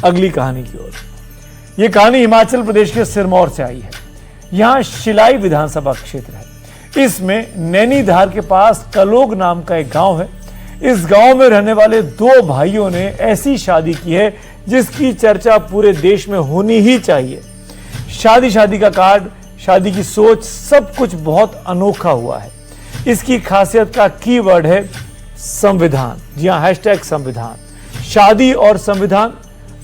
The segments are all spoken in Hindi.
अगली कहानी की ओर। यह कहानी हिमाचल प्रदेश के सिरमौर से आई है। यहां शिलाई विधानसभा क्षेत्र है। इसमें नैनीधार के पास कलोग नाम का एक गांव है। इस गांव में रहने वाले दो भाइयों ने ऐसी शादी की है जिसकी चर्चा पूरे देश में होनी ही चाहिए। शादी का कार्ड, शादी की सोच, सब कुछ बहुत अनोखा हुआ है। इसकी खासियत का कीवर्ड है संविधान। जी हां, हैशटैग संविधान। शादी और संविधान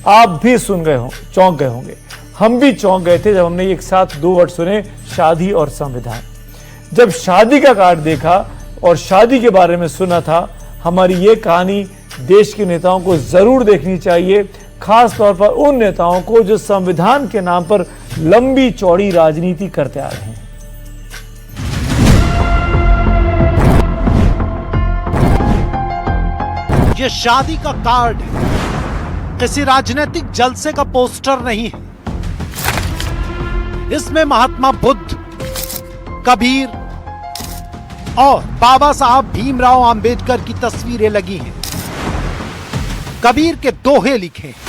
आप भी सुन गए हो, चौंक गए होंगे। हम भी चौंक गए थे जब हमने एक साथ दो वर्ड सुने, शादी और संविधान। जब शादी का कार्ड देखा और शादी के बारे में सुना था, हमारी ये कहानी देश के नेताओं को जरूर देखनी चाहिए, खास तौर पर उन नेताओं को जो संविधान के नाम पर लंबी चौड़ी राजनीति करते आ रहे हैं। ये शादी का कार्ड है, किसी राजनीतिक जलसे का पोस्टर नहीं है। इसमें महात्मा बुद्ध, कबीर और बाबा साहब भीमराव अंबेडकर की तस्वीरें लगी हैं। कबीर के दोहे लिखे हैं।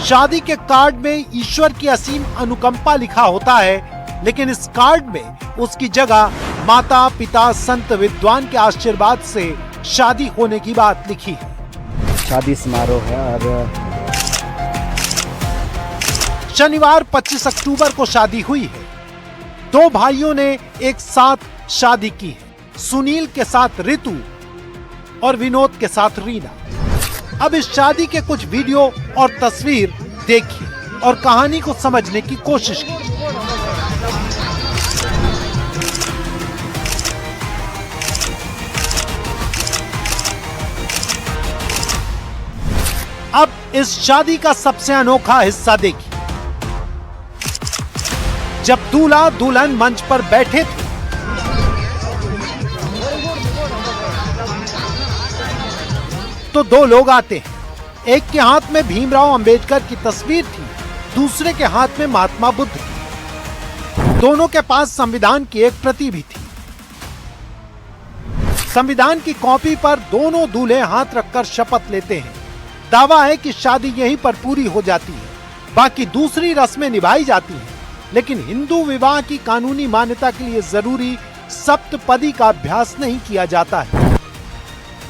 शादी के कार्ड में ईश्वर की असीम अनुकंपा लिखा होता है, लेकिन इस कार्ड में उसकी जगह माता पिता संत विद्वान के आशीर्वाद से शादी होने की बात लिखी है। शादी समारोह है और शनिवार 25 अक्टूबर को शादी हुई है। दो भाइयों ने एक साथ शादी की है, सुनील के साथ ऋतु और विनोद के साथ रीना। अब इस शादी के कुछ वीडियो और तस्वीर देखिए और कहानी को समझने की कोशिश कीजिए। अब इस शादी का सबसे अनोखा हिस्सा देखिए। जब दूल्हा दुल्हन मंच पर बैठे थे, तो दो लोग आते हैं। एक के हाथ में भीमराव अंबेडकर की तस्वीर थी, दूसरे के हाथ में महात्मा बुद्ध की। दोनों के पास संविधान की एक प्रति भी थी। संविधान की कॉपी पर दोनों दूल्हे हाथ रखकर शपथ लेते हैं। दावा है कि शादी यहीं पर पूरी हो जाती है, बाकी दूसरी रस्में निभाई जाती हैं। लेकिन हिंदू विवाह की कानूनी मान्यता के लिए जरूरी सप्तपदी का अभ्यास नहीं किया जाता है।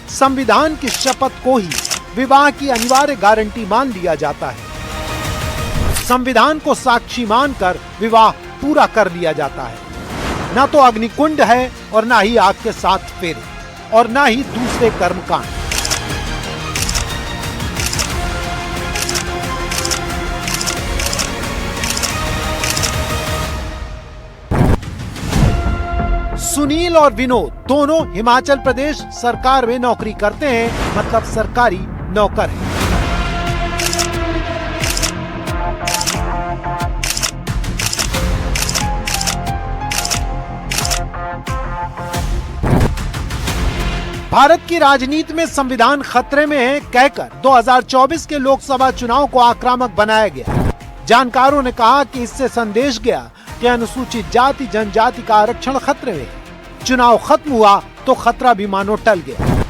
संविधान की शपथ को ही विवाह की अनिवार्य गारंटी मान लिया जाता है। संविधान को साक्षी मानकर विवाह पूरा कर लिया जाता है। ना तो अग्निकुंड है और ना ही आग के 7 फेरे और ना ही दूसरे कर्मकांड। सुनील और विनोद दोनों हिमाचल प्रदेश सरकार में नौकरी करते हैं, मतलब सरकारी नौकर हैं। भारत की राजनीति में संविधान खतरे में है कहकर 2024 के लोकसभा चुनाव को आक्रामक बनाया गया। जानकारों ने कहा कि इससे संदेश गया कि अनुसूचित जाति जनजाति का आरक्षण खतरे में है। चुनाव खत्म हुआ तो खतरा भी मानो टल गया।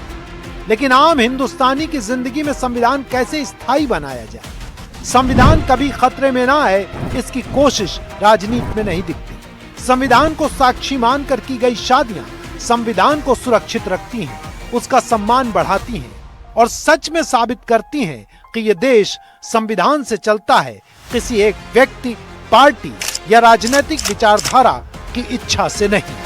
लेकिन आम हिंदुस्तानी की जिंदगी में संविधान कैसे स्थायी बनाया जाए, संविधान कभी खतरे में ना आए, इसकी कोशिश राजनीति में नहीं दिखती। संविधान को साक्षी मानकर की गई शादियां संविधान को सुरक्षित रखती हैं, उसका सम्मान बढ़ाती हैं और सच में साबित करती हैं कि ये देश संविधान से चलता है, किसी एक व्यक्ति, पार्टी या राजनीतिक विचारधारा की इच्छा से नहीं।